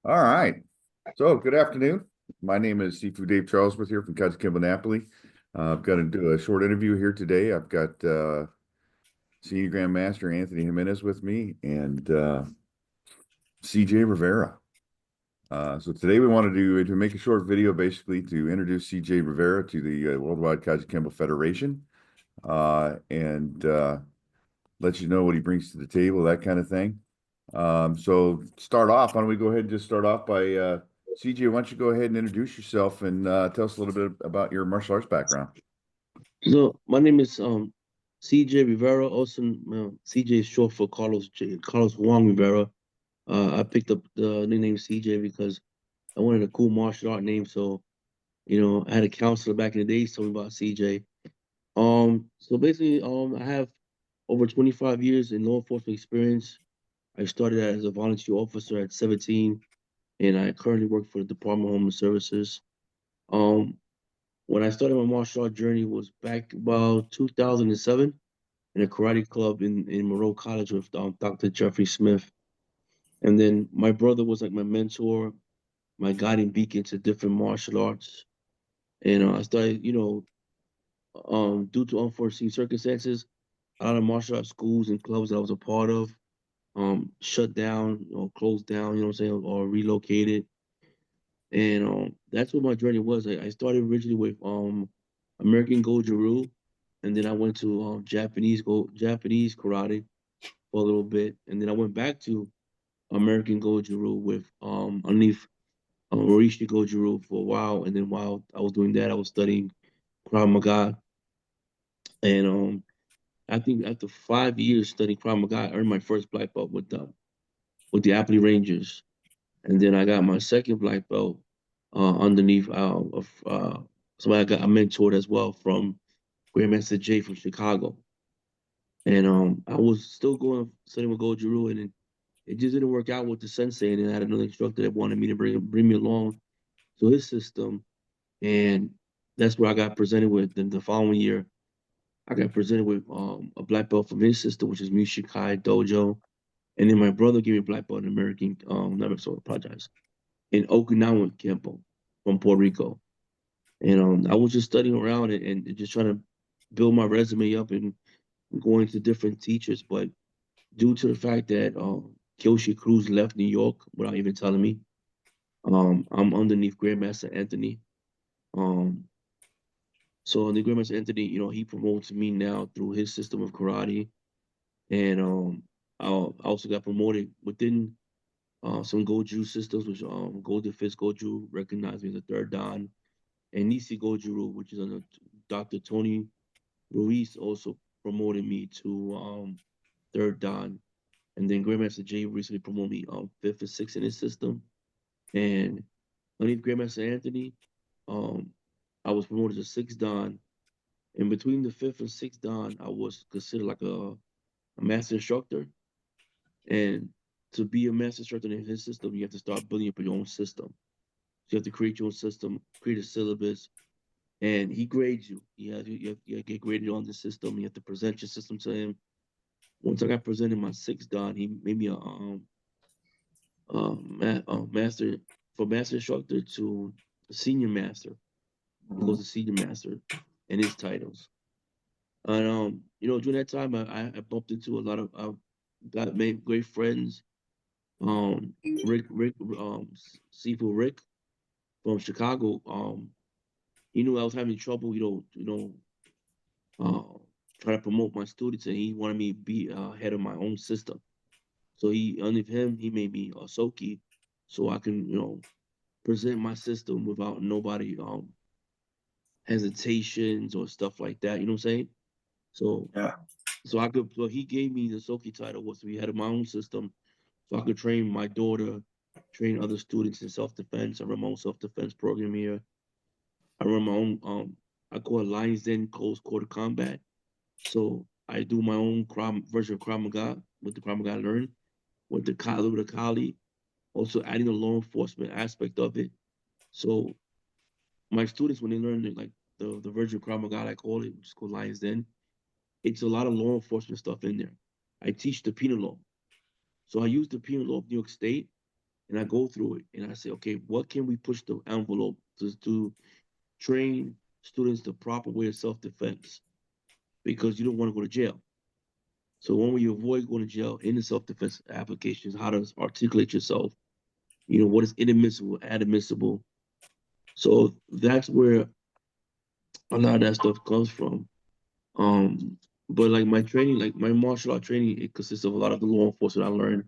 All right. So good afternoon. My name is Seafood Dave Charlesworth here from KAJUKENBO Napoli. I've got to do a short interview here today. I've got Senior Grandmaster Anthony Jimenez with me and CJ Rivera. So today we want to make a short video basically to introduce CJ Rivera to the Worldwide Kajukenbo Federation and let you know what he brings to the table, that kind of thing. So start off, why don't we go ahead and just start off by CJ, why don't you go ahead and introduce yourself and tell us a little bit about your martial arts background. So my name is CJ Rivera. Also, CJ is short for Carlos Juan Rivera. I picked up the nickname CJ because I wanted a cool martial art name. So I had a counselor back in the days told me about CJ. So basically, I have over 25 years in law enforcement experience. I started as a volunteer officer at 17, and I currently work for the Department of Homeland Services. Um, when I started my martial art journey was back about 2007 in a karate club in Monroe College with Dr. Jeffrey Smith. And then my brother was like my mentor, my guiding beacon to different martial arts. And I started, due to unforeseen circumstances, a lot of martial arts schools and clubs that I was a part of shut down, closed down, you know what I'm saying, or relocated. And that's what my journey was. I started originally with American Goju, and then I went to Japanese karate for a little bit, and then I went back to American Goju with underneath Rishi Goju for a while, and then while I was doing that, I was studying Krav Maga, and I think after 5 years studying Krav Maga, I earned my first black belt with the Appley Rangers, and then I got my second black belt underneath of somebody I mentored as well from Grandmaster Jay from Chicago. And I was still going studying with Goju, and it just didn't work out with the sensei. And then I had another instructor that wanted me to bring me along to his system, and that's where I got presented with. Then the following year, I got presented with a black belt from his system, which is Mushikai Dojo. And then my brother gave me a black belt in American, never so apologize, in Okinawan Kenpo from Puerto Rico. And I was just studying around and just trying to build my resume up and going to different teachers. But due to the fact that Kyoshi Cruz left New York without even telling me, I'm underneath Grandmaster Anthony. Um, so the Grandmaster Anthony, he promotes me now through his system of karate, and I also got promoted within some Goju systems, which Golden Fist Goju recognized me as a third dan, and Nisi Goju, which is under Dr. Tony Ruiz, also promoted me to third dan. And then Grandmaster Jay recently promoted me fifth and sixth in his system. And underneath Grandmaster Anthony, um, I was promoted to sixth dan. In between the fifth and sixth dan, I was considered like a master instructor. And to be a master instructor in his system, you have to start building up your own system. So you have to create your own system, create a syllabus, and he grades you. You have to get graded on the system. You have to present your system to him. Once I got presented my sixth dan, he made me a master for master instructor to senior master. It goes to senior master in his titles. And during that time, I bumped into a lot of got made great friends. Rick, Seafood Rick from Chicago. He knew I was having trouble, uh, trying to promote my students, and he wanted me to be head of my own system. So underneath him, he made me a Soki, so I can, present my system without nobody hesitations or stuff like that. You know what I'm saying? So Yeah. so he gave me the Soki title was to be head of my own system, so I could train my daughter, train other students in self-defense. I run my own self-defense program here. I run my own I call it Lions Den Close Quarter Combat. So I do my own version of Krav Maga with the Krav Maga I learned with the Kali, also adding the law enforcement aspect of it. So my students, when they learn like the version of Krav Maga I call it, which is called Lions Den, it's a lot of law enforcement stuff in there. I teach the penal law. So I use the penal law of New York State and I go through it, and I say, okay, what can we push the envelope to train students the proper way of self-defense? Because you don't want to go to jail. So when we avoid going to jail in the self-defense applications, how to articulate yourself, what is inadmissible, admissible. So that's where a lot of that stuff comes from. But like my training, like my martial art training, it consists of a lot of the law enforcement I learned,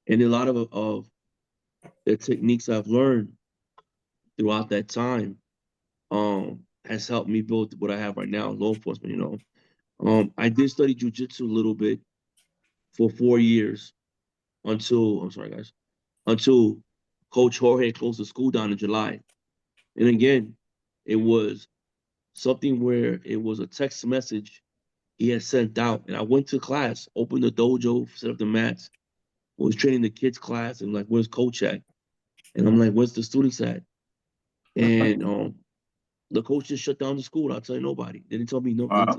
and a lot of the techniques I've learned throughout that time, has helped me build what I have right now in law enforcement. I did study jujitsu a little bit for 4 years until, I'm sorry guys, until Coach Jorge closed the school down in July. And again, it was something where it was a text message he had sent out. And I went to class, opened the dojo, set up the mats, was training the kids class, and like, where's coach at? And I'm like, where's the students at? And the coach just shut down the school. I'll tell you nobody. They didn't tell me no. Wow.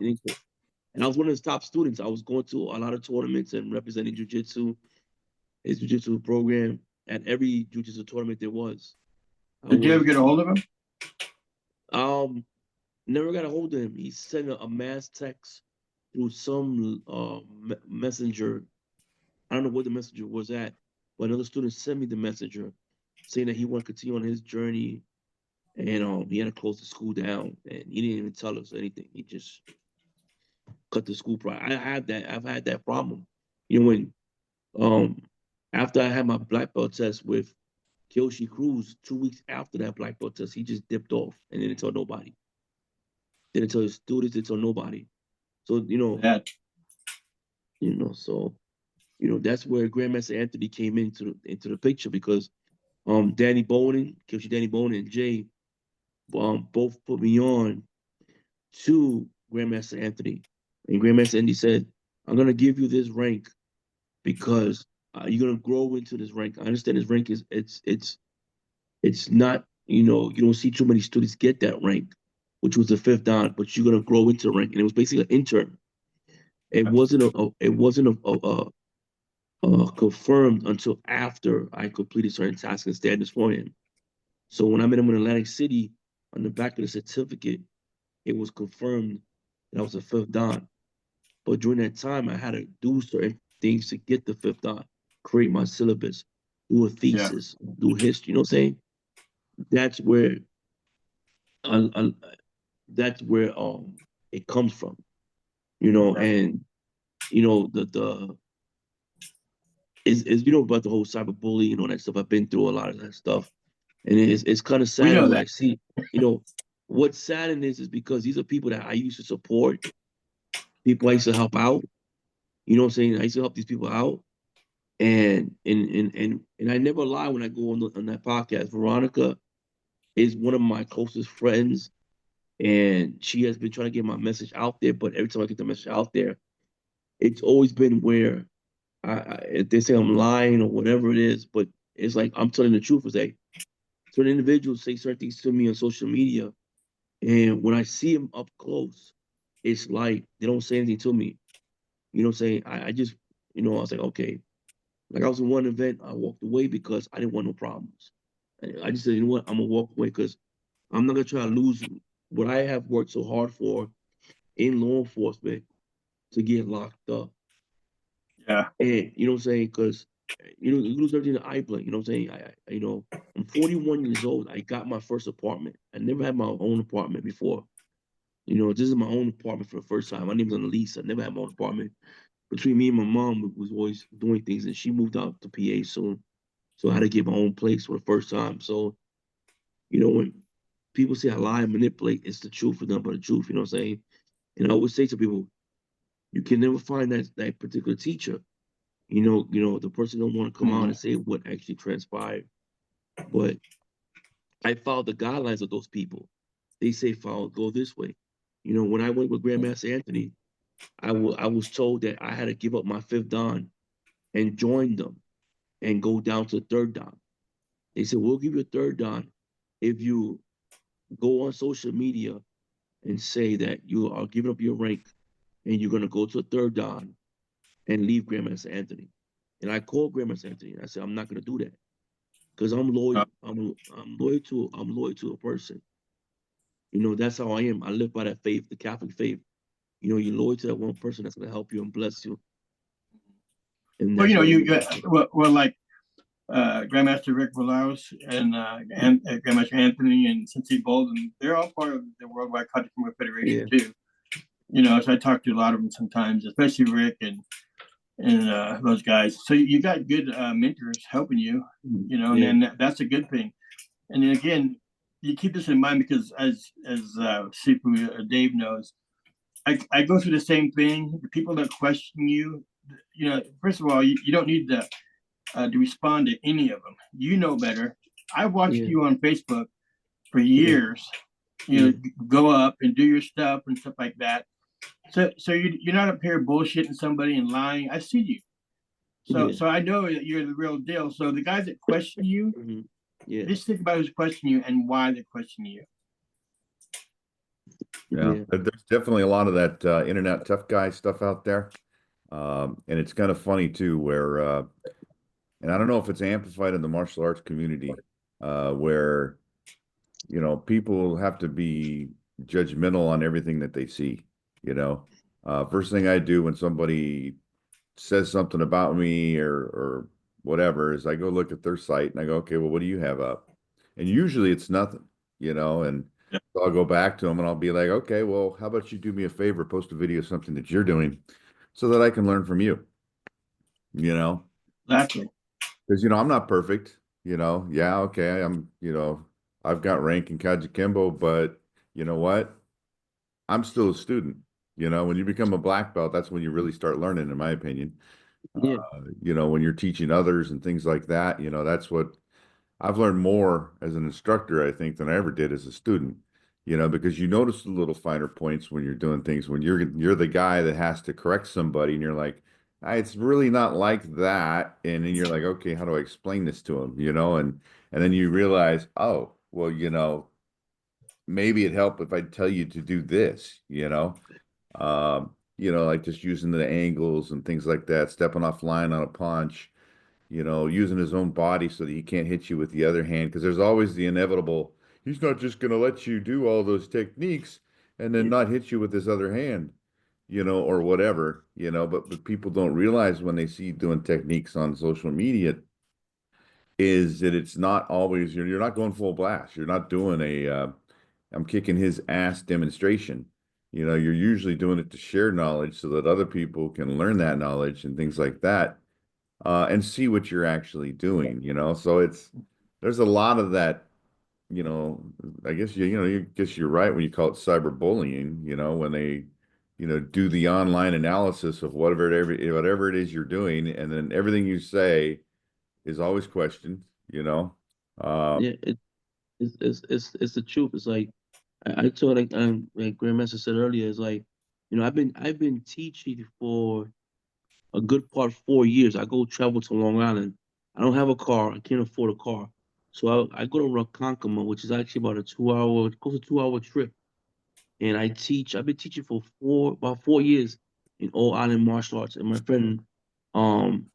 And I was one of his top students. I was going to a lot of tournaments and representing jujitsu, his jujitsu program at every jujitsu tournament there was. Did you ever get a hold of him? Never got a hold of him. He sent a mass text through some messenger. I don't know what the messenger was at, but another student sent me the messenger saying that he wanted to continue on his journey, and he had to close the school down, and he didn't even tell us anything. He just cut the school prior. I've had that problem. When um after I had my black belt test with Kyoshi Cruz, 2 weeks after that black belt test, he just dipped off and didn't tell nobody. Didn't tell his students, didn't tell nobody. So, Yeah. So that's where Grandmaster Anthony came into the picture, because Danny Bonin, Kyoshi Danny Bonin and Jay both put me on to Grandmaster Anthony. And Grandmaster Anthony said, I'm gonna give you this rank because you're gonna grow into this rank. I understand this rank is it's not, you don't see too many students get that rank, which was the 5th dan, but you're gonna grow into the rank. And it was basically an intern. It wasn't confirmed until after I completed certain tasks and standards for him. So when I met him in Atlantic City, on the back of the certificate, it was confirmed that I was a 5th dan. But during that time, I had to do certain things to get the 5th dan, create my syllabus, do a thesis, do history. You know what I'm saying? That's where uh, that's where it comes from. And the is about the whole cyberbullying and all that stuff. I've been through a lot of that stuff, and it's kind of sad when I see. What's sad is because these are people that I used to support, people I used to help out. You know what I'm saying? I used to help these people out, and I never lie when I go on that podcast. Veronica is one of my closest friends, and she has been trying to get my message out there. But every time I get the message out there, it's always been where they say I'm lying or whatever it is, but it's like I'm telling the truth. Is like certain individuals say certain things to me on social media, and when I see them up close, it's like they don't say anything to me. You know what I'm saying? I just, I was like, okay. Like I was in one event, I walked away because I didn't want no problems. I just said, you know what, I'm gonna walk away because I'm not gonna try to lose what I have worked so hard for in law enforcement to get locked up. Yeah. And you know what I'm saying? Because you lose everything to eye blink. You know what I'm saying? I'm 41 years old. I got my first apartment. I never had my own apartment before. This is my own apartment for the first time. My name was on the lease. I never had my own apartment. Between me and my mom, we was always doing things, and she moved out to PA soon. So I had to get my own place for the first time. So, when people say I lie and manipulate, it's the truth for them, but the truth, you know what I'm saying? And I always say to people, you can never find that particular teacher. The person don't want to come out and say what actually transpired. But I followed the guidelines of those people. They say go this way. When I went with Grandmaster Anthony, I was told that I had to give up my 5th dan and join them and go down to 3rd dan. They said, we'll give you a 3rd dan if you go on social media and say that you are giving up your rank and you're going to go to a 3rd dan and leave Grandmaster Anthony. And I called Grandmaster Anthony and I said, I'm not going to do that. because I'm loyal. I'm loyal to a person. You know, that's how I am. I live by that faith, the Catholic faith. You know, you're loyal to that one person that's gonna help you and bless you. And Well, that's you know, what you well, like Grandmaster Rick Velaus and Grandmaster Anthony and Sensei Bolden, they're all part of the Worldwide Kajukenbo Federation too. You know, so I talk to a lot of them sometimes, especially Rick and those guys. So you got good mentors helping you, you know, and that's a good thing. And then again, you keep this in mind because as Sifu Dave knows, I go through the same thing. The people that question you, you know, first of all, you don't need to respond to any of them. You know better. I watched you on Facebook for years. You know, go up and do your stuff and stuff like that. So you're not up here bullshitting somebody and lying. I see you. So I know that you're the real deal. So the guys that question you, just think about who's questioning you and why they question you. Yeah, there's definitely a lot of that internet tough guy stuff out there. And it's kind of funny too, where and I don't know if it's amplified in the martial arts community, where you know people have to be judgmental on everything that they see. You know, first thing I do when somebody says something about me or whatever is I go look at their site and I go, okay, well, what do you have up? And usually it's nothing, you know, and so I'll go back to them and I'll be like, okay, well, how about you do me a favor, post a video of something that you're doing so that I can learn from you, you know? Exactly. Because, you know, I'm not perfect, you know. Yeah, okay, you know, I've got rank in Kajukenbo, but you know what? I'm still a student. You know, when you become a black belt, that's when you really start learning, in my opinion. You know, when you're teaching others and things like that, you know, that's what I've learned more as an instructor, I think, than I ever did as a student. You know, because you notice the little finer points when you're doing things, when you're the guy that has to correct somebody and you're like, "Ah, it's really not like that." And then you're like, okay, how do I explain this to him? You know, and then you realize, oh, well, you know, maybe it'd help if I tell you to do this, you know. You know, like just using the angles and things like that, stepping off line on a punch, you know, using his own body so that he can't hit you with the other hand. Because there's always the inevitable, he's not just going to let you do all those techniques and then not hit you with his other hand, you know, or whatever, you know. But people don't realize when they see you doing techniques on social media is that it's not always, you're not going full blast. You're not doing I'm kicking his ass demonstration. You know, you're usually doing it to share knowledge so that other people can learn that knowledge and things like that, and see what you're actually doing, you know. So there's a lot of that, you know, I guess you guess you're right when you call it cyberbullying, you know, when they, you know, do the online analysis of whatever it is you're doing, and then everything you say is always questioned, you know. It's the truth. It's like I told like Grandmaster said earlier, it's like, you know, I've been teaching for a good part of 4 years. I go travel to Long Island. I don't have a car. I can't afford a car. So I go to Ronkonkoma, which is actually about a 2 hour, close to 2 hour trip. And I teach. I've been teaching for about 4 years in all island martial arts. And my friend, um,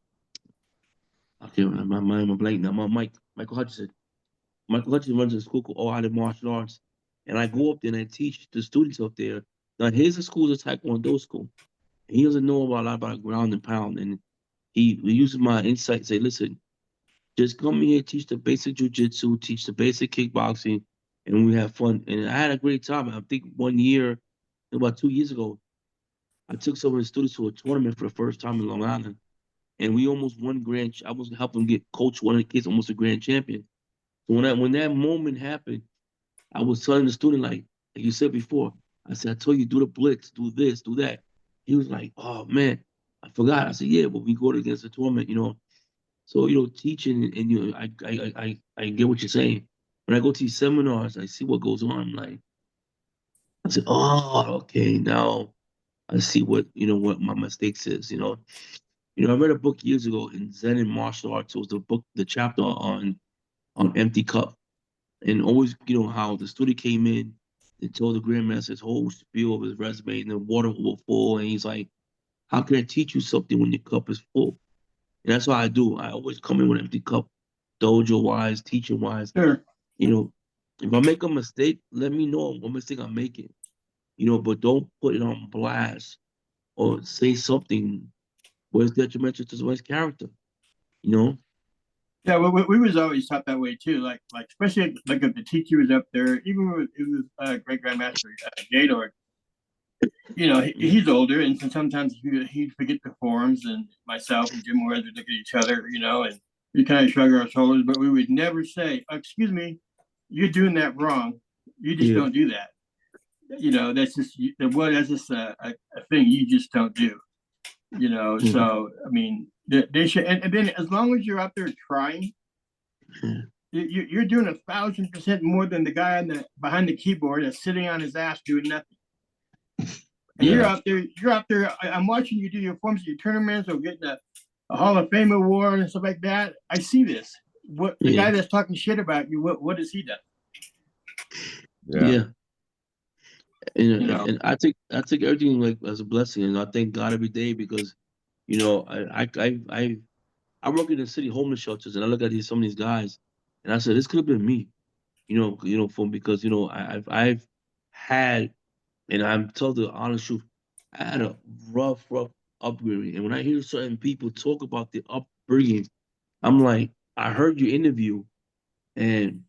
I can't remember my mind, I'm blank now. Michael Hutchinson. Michael Hutchinson runs a school called All Island Martial Arts. And I go up there and I teach the students up there. Now his school is a Taekwondo school. He doesn't know a lot about ground and pound. And he uses my insight, say, listen, just come here, teach the basic jiu-jitsu, teach the basic kickboxing, and we have fun. And I had a great time. I think 1 year, about 2 years ago, I took some of the students to a tournament for the first time in Long Island. And we almost won I was helping get coach one of the kids almost a grand champion. So when that moment happened, I was telling the student, like you said before, I said, I told you, do the blitz, do this, do that. He was like, oh man, I forgot. I said, yeah, but we go against the tournament, you know. So, you know, teaching and you know, I get what you're saying. When I go to these seminars, I see what goes on. I'm like, I said, oh, okay, now I see what my mistakes is, you know. You know, I read a book years ago in Zen and martial arts. It was the chapter on empty cup. And always, you know, how the student came in and told the grandmaster his whole spiel of his resume and the water will full. And he's like, how can I teach you something when your cup is full? And that's what I do. I always come in with an empty cup. dojo wise, teaching wise. Sure. You know, if I make a mistake, let me know what mistake I'm making. You know, but don't put it on blast or say something where it's detrimental to someone's character. You know. Yeah, we was always taught that way too. Like especially like if the teacher was up there, even with it was great grandmaster Gaylord. You know, he's older, and so sometimes he'd forget the forms, and myself and Jim Ward would look at each other, you know, and we kind of shrug our shoulders, but we would never say, "Excuse me, you're doing that wrong. You just don't do that." You know, that's just that's just a thing you just don't do. You know, so I mean, they should, and then as long as you're out there trying, you're doing 1,000% more than the guy behind the keyboard that's sitting on his ass doing nothing. And you're out there. I'm watching you do your forms, your tournaments, or getting a Hall of Fame award and stuff like that. I see this. What the guy that's talking shit about you? What does he do? Yeah. And I take everything like as a blessing, and I thank God every day because, you know, I work in the city homeless shelters, and I look at some of these guys, and I said this could have been me, you know, because you know I've had, and I'm telling the honest truth, I had a rough upbringing, and when I hear certain people talk about the upbringing, I'm like, I heard your interview, and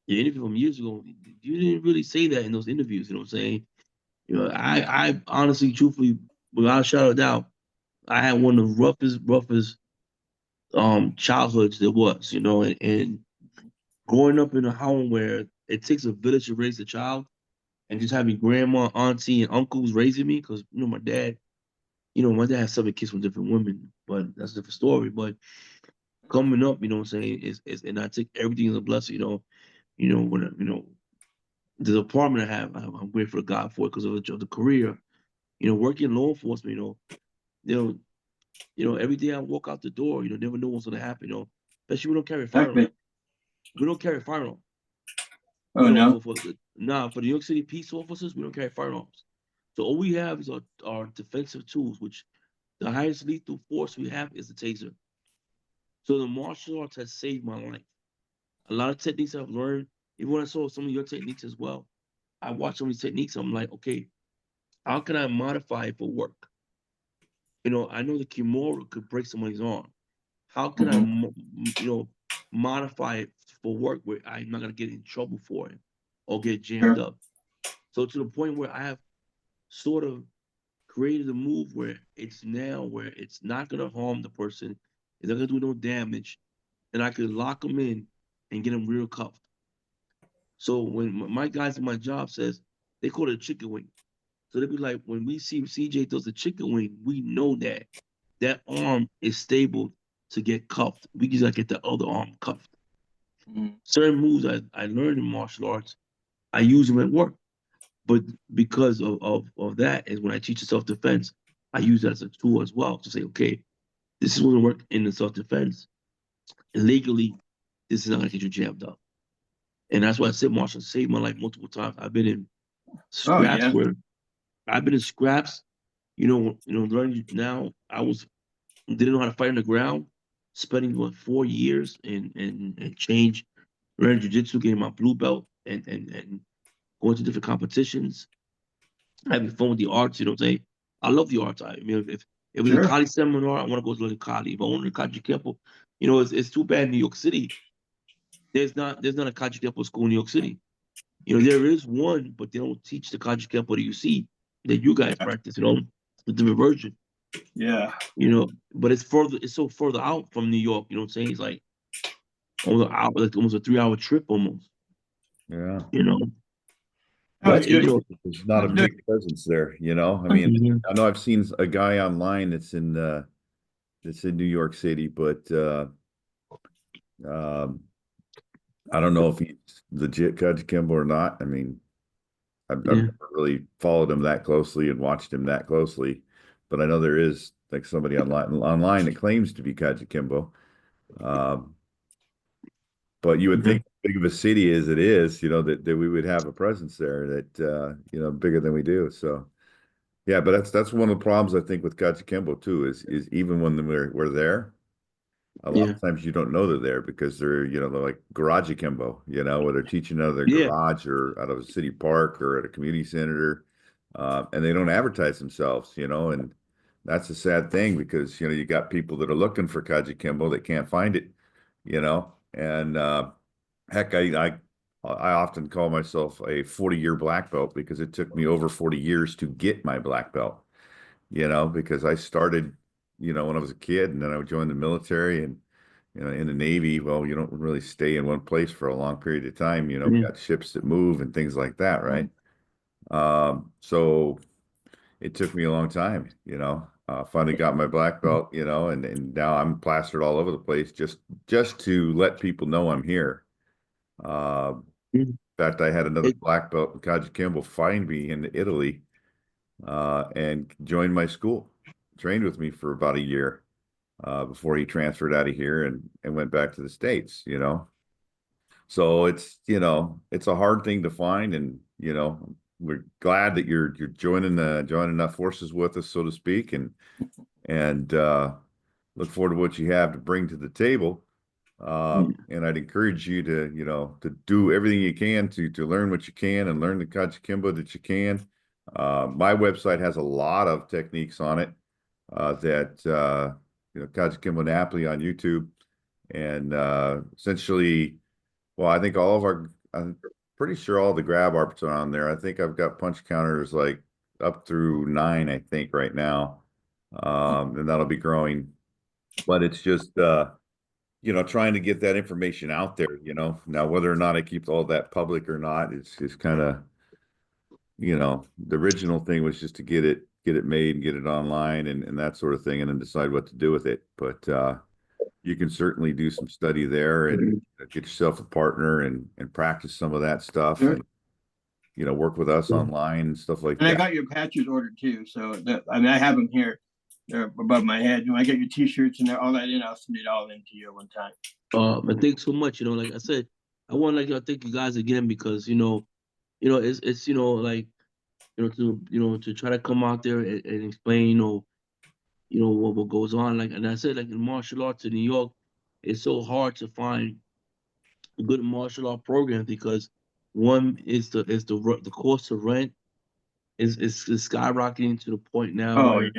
your interview from years ago, you didn't really say that in those interviews. You know what I'm saying? You know, I honestly, truthfully, without a shadow of doubt, I had one of the roughest childhoods there was. You know, and growing up in a home where it takes a village to raise a child, and just having grandma, auntie, and uncles raising me, because you know my dad had 7 kids from different women, but that's a different story. But coming up, you know what I'm saying, is and I take everything as a blessing. When the apartment I have, I'm grateful to God for it because of the career. You know, working in law enforcement, every day I walk out the door, never know what's gonna happen. Especially we don't carry firearms. We don't carry firearms. Oh no. For the New York City peace officers, we don't carry firearms. So all we have is our defensive tools, which the highest lethal force we have is the taser. So the martial arts has saved my life. A lot of techniques I've learned, even when I saw some of your techniques as well, I watched some of these techniques. I'm like, okay, how can I modify it for work? I know the Kimura could break somebody's arm. How can I, modify it for work where I'm not gonna get in trouble for it or get jammed up? So to the point where I have sort of created a move where it's not gonna harm the person, it's not gonna do no damage, and I could lock them in and get them real cuffed. So when my guys in my job says they call it a chicken wing. So they'd be like, when we see CJ does the chicken wing, we know that arm is stable to get cuffed. We just gotta get the other arm cuffed. Certain moves I learned in martial arts, I use them at work. But because of that, is when I teach self-defense, I use that as a tool as well to say, okay, this is going to work in the self-defense. Legally, this is not going to get you jammed up. And that's why I said martial arts saved my life multiple times. I've been in scraps learning now. Didn't know how to fight on the ground, spending 4 years and change, learning jiu-jitsu, getting my blue belt and going to different competitions, having fun with the arts, you know what I'm saying? I love the arts. I mean, if it was a Kali seminar, I want to go to learn Kali. If I want to learn Kajukenbo, it's too bad in New York City. There's not a Kajukenbo school in New York City. There is one, but they don't teach the Kajukenbo that you see, that you guys practice, the different version. Yeah. But it's so further out from New York, you know what I'm saying? It's like almost a 3-hour trip almost. Yeah. There's not a big presence there, I mean, I know I've seen a guy online that's in New York City, but I don't know if he's legit Kajukenbo or not. I mean, I've never really followed him that closely and watched him that closely, but I know there is like somebody online that claims to be Kajukenbo. But you would think, big of a city as it is, that we would have a presence there that bigger than we do. So yeah, but that's one of the problems I think with Kajukenbo too is even when we're there, a lot of times you don't know they're there because they're, they're like garage akimbo, where they're teaching out of their garage or out of a city park or at a community center, and they don't advertise themselves, and that's a sad thing because, you got people that are looking for Kajukenbo that can't find it, and heck, I often call myself a 40-year black belt because it took me over 40 years to get my black belt, because I started, when I was a kid, and then I joined the military, and in the Navy, well, you don't really stay in one place for a long period of time. We got ships that move and things like that, right? So it took me a long time, finally got my black belt, and now I'm plastered all over the place just to let people know I'm here. In fact, I had another black belt in Kajukenbo find me in Italy, and joined my school, trained with me for about a year, before he transferred out of here and went back to the States, So it's, it's a hard thing to find, and, we're glad that you're joining up forces with us, so to speak, and look forward to what you have to bring to the table. And I'd encourage you to do everything you can to learn what you can and learn the Kajukenbo that you can. My website has a lot of techniques on it, that Kajukenbo Napoli on YouTube, and essentially, well, I think I'm pretty sure all the grab arts are on there. I think I've got punch counters like up through 9, I think, right now, and that'll be growing. But it's just trying to get that information out there. Now whether or not I keep all that public or not, it's kind of, the original thing was just to get it made and get it online and that sort of thing, and then decide what to do with it. But you can certainly do some study there and get yourself a partner and practice some of that stuff, and work with us online and stuff like that. And I got your patches ordered too, so I have them here. They're above my head. When I get your T-shirts and all that in, I'll send it all in to you at one time. And thanks so much. Like I said, I want to thank you guys again because it's to try to come out there and explain what goes on. And I said, in martial arts in New York, it's so hard to find a good martial art program because one is the cost of rent is skyrocketing to the point now where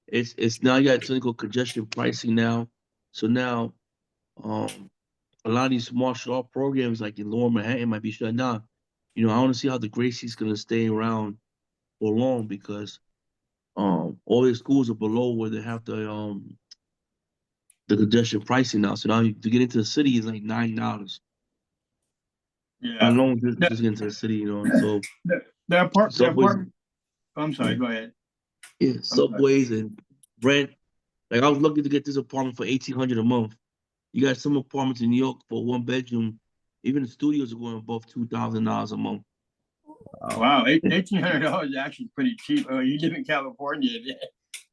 it's now you got something called congestion pricing now. So now a lot of these martial art programs like in Lower Manhattan might be shut down. I want to see how the Gracie's gonna stay around for long because all their schools are below where they have the congestion pricing now. So now to get into the city is like $9. Yeah. Alone just get into the city, So I'm sorry, go ahead. Yeah, subways and rent. Like I was lucky to get this apartment for $1,800 a month. You got some apartments in New York for 1 bedroom. Even the studios are going above $2,000 a month. Wow, $1,800 is actually pretty cheap. Oh, you live in California,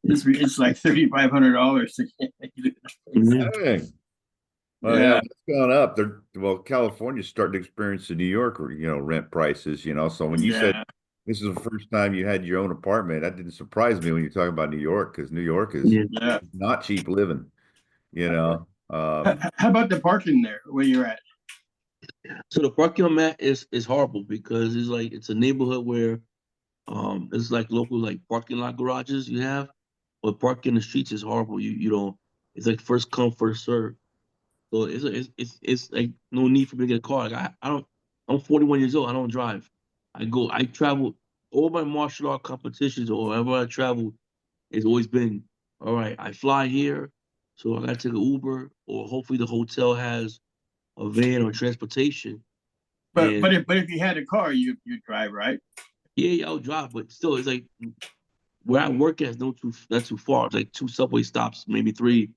it's like $3,500 to Hey. Well, yeah, it's gone up. California's starting to experience in New York, rent prices, So when you said this is the first time you had your own apartment, that didn't surprise me when you talk about New York, because New York is not cheap living, How about the parking there where you're at? So the parking I'm at is horrible because it's a neighborhood where it's like local parking lot garages you have, but parking in the streets is horrible. You don't. It's like first come first serve. So it's like no need for me to get a car. I'm 41 years old. I don't drive. I travel. All my martial art competitions or wherever I travel, it's always been all right. I fly here, so I gotta take an Uber, or hopefully the hotel has a van or transportation. But if you had a car, you'd drive, right? Yeah, I'll drive, but still, it's like where I work at is not too far. It's like 2 subway stops, maybe 3,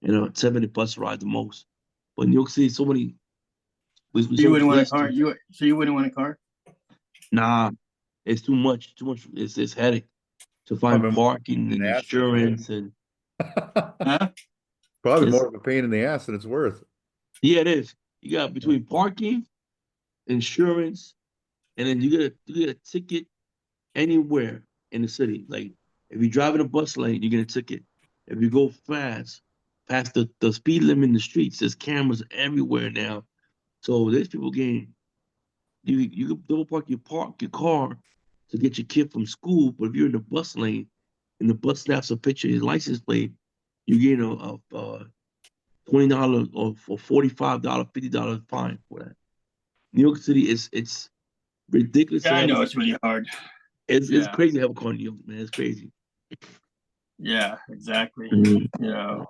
10-minute bus ride the most. But New York City, so many. You wouldn't want a car. So you wouldn't want a car? Nah, it's too much. Too much. It's headache to find parking and insurance and. Probably more of a pain in the ass than it's worth. Yeah, it is. You got between parking, insurance, and then you get a ticket anywhere in the city. Like if you drive in a bus lane, you get a ticket. If you go fast, past the speed limit in the streets. There's cameras everywhere now. So there's people getting, you can double park your car to get your kid from school, but if you're in the bus lane and the bus snaps a picture of his license plate, you get a $20 or $45, $50 fine for that. New York City it's ridiculous. Yeah, I know it's really hard. It's Yeah. crazy to have a car in New York, man. It's crazy. Yeah, exactly. Mhm. You know,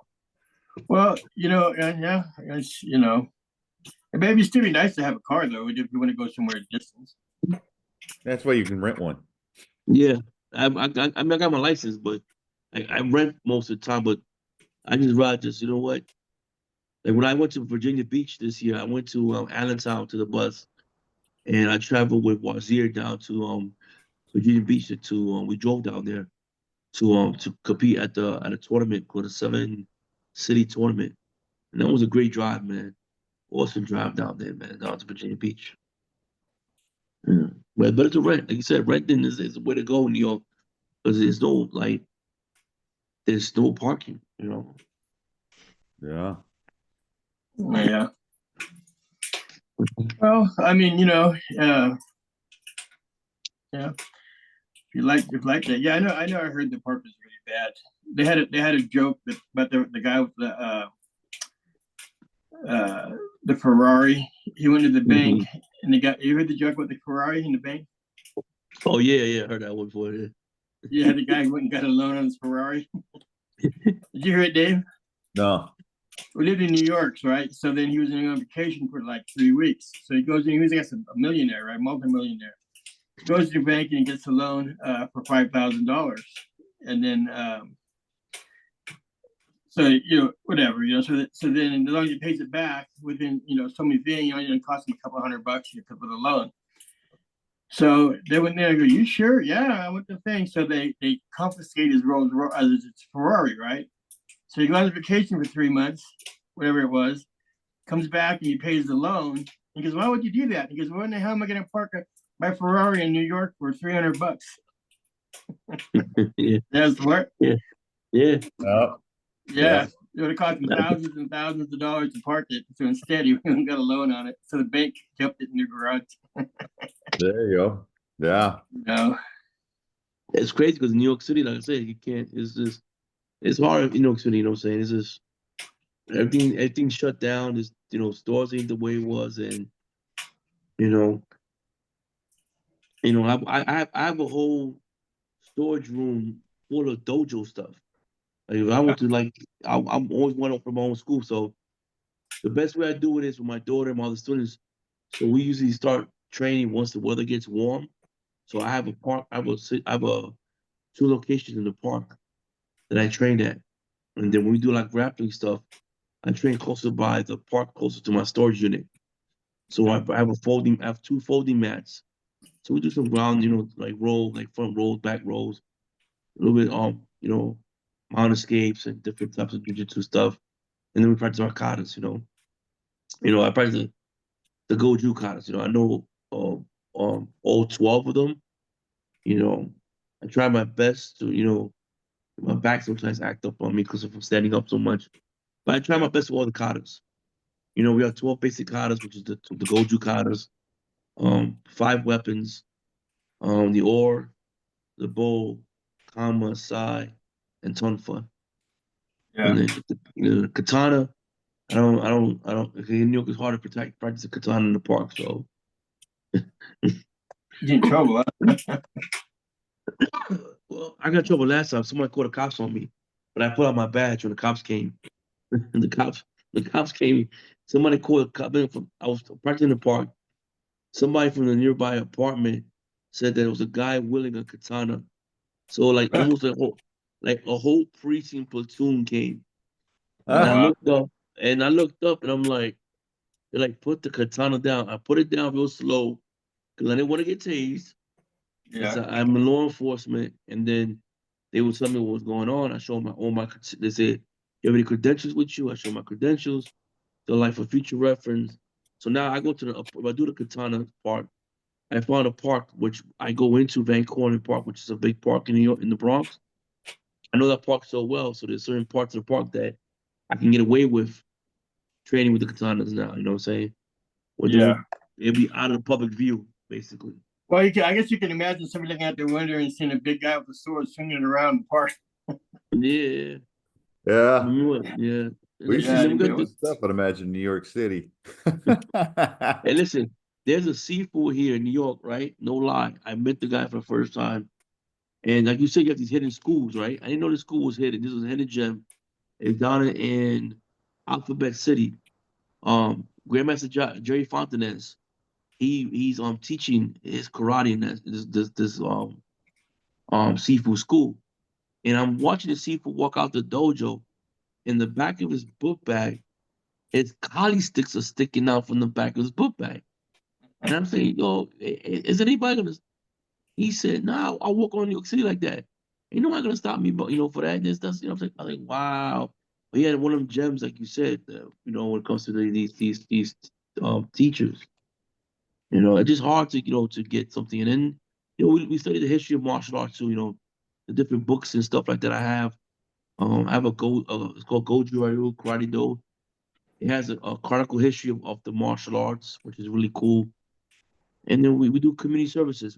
well, yeah, maybe it'd still be nice to have a car though if you want to go somewhere distance. That's why you can rent one. Yeah, I mean, I got my license, but I rent most of the time. But I just rather just, you know what? Like when I went to Virginia Beach this year, I went to Allentown to the bus, and I traveled with Wazir down to Virginia Beach we drove down there to compete at a tournament called the 7-City Tournament, and that was a great drive, man. Awesome drive down there, man, down to Virginia Beach. Yeah. But better to rent, like you said, renting is the way to go in New York because there's no parking, you know. Yeah. Yeah. Well, I mean, yeah. If you like that, yeah, I know. I heard the park was really bad. They had a joke about the guy with the Ferrari. He went to the bank and you heard the joke about the Ferrari in the bank? Oh yeah, I heard that one before. Yeah. Yeah, the guy went and got a loan on his Ferrari. Did you hear it, Dave? No. We lived in New York, right? So then he was on vacation for like 3 weeks. So he goes in, he was I guess a millionaire, right? Multi-millionaire. Goes to the bank and he gets a loan for $5,000. And then so whatever, so then as long as he pays it back within so many things, it costs him a couple $100 for the loan. So they went there and go, you sure? Yeah, I went to the thing. So they confiscate his his Ferrari, right? So he goes on vacation for 3 months, whatever it was, comes back and he pays the loan. He goes, why would you do that? He goes, when the hell am I going to park my Ferrari in New York for $300? Yeah. That's what. Yeah. Yeah. Yeah. It would have cost him thousands and thousands of dollars to park it. So instead, he got a loan on it. So the bank kept it in their garage. There you go. Yeah. It's crazy because New York City, like I said, you can't. It's hard in New York City. You know what I'm saying? It's just everything's shut down. There's stores ain't the way it was, and I have a whole storage room full of dojo stuff. Like if I went to I'm always one up from my own school, so the best way I do it is with my daughter and my other students. So we usually start training once the weather gets warm. So I have a park. I have 2 locations in the park that I train at, and then when we do like grappling stuff, I train closer by the park, closer to my storage unit. So I have 2 folding mats. So we do some ground, like like front rolls, back rolls, a little bit, mount escapes and different types of jiu-jitsu stuff. And then we practice our katas, I practice the Goju katas, I know all 12 of them, I try my best to, my back sometimes act up on me because I'm standing up so much. But I try my best with all the katas. We have 12 basic katas, which is the Goju katas, 5 weapons, the oar, the bow, kama, sai, and tonfa. Yeah. And then the katana, I don't. In New York, it's hard to practice a katana in the park, so. You in trouble, huh? Well, I got in trouble last time. Somebody called the cops on me, but I put out my badge when the cops came. And the cops came. Somebody called the cop. I was practicing in the park. Somebody from the nearby apartment said that there was a guy wielding a katana. So almost a whole precinct platoon came. And I looked up and I'm like, they're like, put the katana down. I put it down real slow because I didn't want to get tased. Yeah. I'm in law enforcement, and then they would tell me what was going on. I showed they said, you have any credentials with you? I show my credentials. So like for future reference. So now I go if I do the katana part, I found a park which I go into, Van Cornen Park, which is a big park in New York, in the Bronx. I know that park so well, so there's certain parts of the park that I can get away with training with the katanas now. You know what I'm saying? Yeah. It'll be out of the public view, basically. Well, I guess you can imagine somebody looking out their window and seeing a big guy with a sword swinging it around the park. Yeah. Yeah. Yeah. We Yeah, see you some know. good stuff, I'd imagine, in New York City. Hey, listen, there's a seafood here in New York, right? No lie. I met the guy for the first time. And like you said, you have these hidden schools, right? I didn't know the school was hidden. This was a hidden gem. It's down in Alphabet City. Grandmaster Jerry Fontanez, he's teaching his karate in this seafood school. And I'm watching the seafood walk out the dojo. In the back of his book bag, his collie sticks are sticking out from the back of his book bag. And I'm saying, yo, is anybody gonna? He said, nah, I'll walk on New York City like that. Ain't nobody gonna stop me, but for that, that's you know, I'm like, wow. But he had one of them gems, like you said, when it comes to these teachers. It's just hard to get something. And then, we study the history of martial arts too, the different books and stuff like that I have. I have it's called Goju Karate Do. It has a chronicle history of the martial arts, which is really cool. And then we do community services.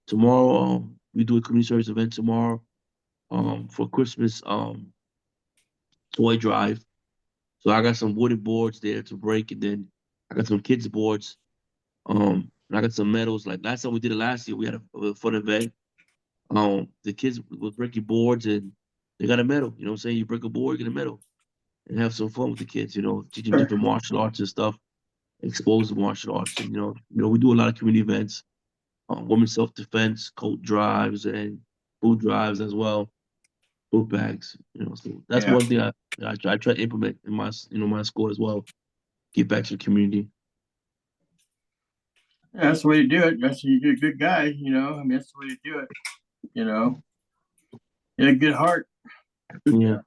Tomorrow we do a community service event tomorrow for Christmas toy drive. So I got some wooden boards there to break, and then I got some kids boards. And I got some medals. Like last time we did it last year, we had a fun event. The kids was breaking boards and they got a medal. You know what I'm saying? You break a board, you get a medal, and have some fun with the kids. Teaching Sure. different martial arts and stuff, expose the martial arts. And we do a lot of community events, women's self-defense, coat drives, and food drives as well, food bags. So that's Yeah. one thing I try to implement in my school as well. Give back to the community. Yeah, that's the way to do it. You're a good guy, I mean, that's the way to do it. You had a good heart. Yeah.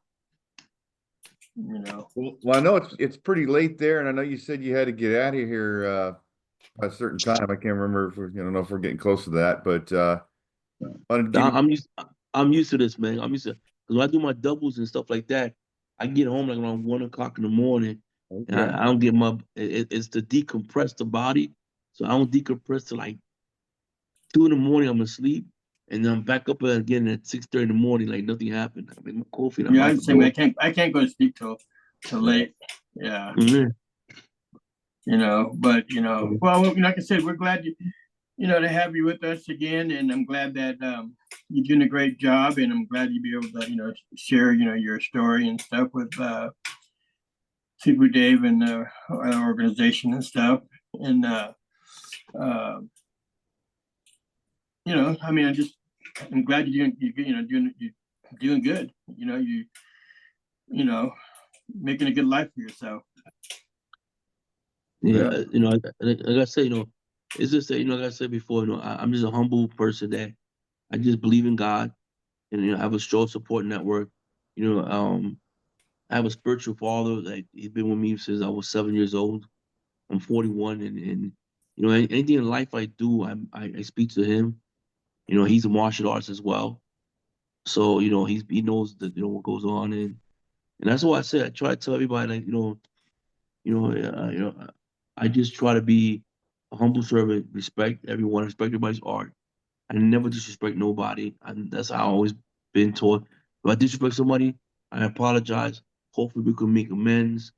Well, I know it's pretty late there, and I know you said you had to get out of here by a certain time. I can't remember if I don't know if we're getting close to that, but I'm used to this, man. I'm used to because when I do my doubles and stuff like that, I get home like around 1 o'clock in the morning, and I don't get it's to decompress the body, so I don't decompress till like 2 in the morning. I'm asleep, and then I'm back up again at 6:30 in the morning, like nothing happened. I make my coffee. And Yeah, I can't go to sleep till late. Yeah. Mm-hmm. But well, like I said, we're glad to have you with us again, and I'm glad that you're doing a great job, and I'm glad you'll be able to share your story and stuff with Sifu Dave and our organization and stuff. And I mean, I'm glad you're doing good. Making a good life for yourself. Yeah, like I said, it's just that, like I said before, I'm just a humble person that I just believe in God, and I have a strong support network. I have a spiritual father that he's been with me since I was 7 years old. I'm 41, and anything in life I do, I speak to him. He's a martial arts as well, so he knows that what goes on, and that's why I say I try to tell everybody like I just try to be a humble servant, respect everyone, respect everybody's art. I never disrespect nobody. And that's how I always been taught. If I disrespect somebody, I apologize. Hopefully we can make amends.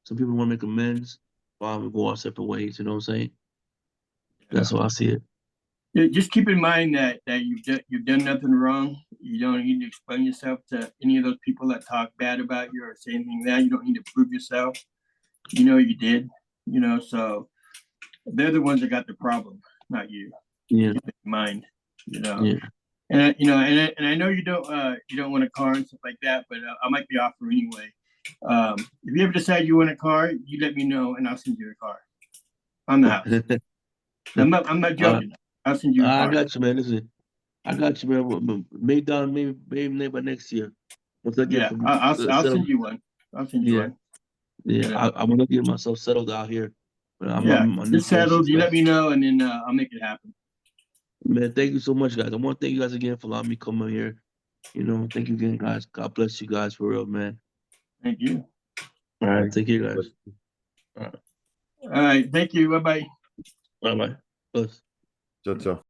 Some people want to make amends. Fine, we go our separate ways. You know what I'm saying? That's how I see it. Yeah, just keep in mind that you've done nothing wrong. You don't need to explain yourself to any of those people that talk bad about you or say anything like that. You don't need to prove yourself. You did. So they're the ones that got the problem, not you. Yeah. Keep it in mind. Yeah. And and I know you don't want a car and stuff like that, but I might be offering anyway. If you ever decide you want a car, you let me know and I'll send you a car on the house. I'm not joking. I'll send you a car. I got you, man. Listen, I got you, man. Maybe by next year. Once I get I'll send you one. I'll send you one. Yeah, I'm gonna get myself settled out here. But just settled. You let me know, and then I'll make it happen. Man, thank you so much, guys. I want to thank you guys again for allowing me to come in here. Thank you again, guys. God bless you guys for real, man. Thank you. All right, take care, guys. All right, thank you. Bye bye. Bye bye. Ciao, ciao.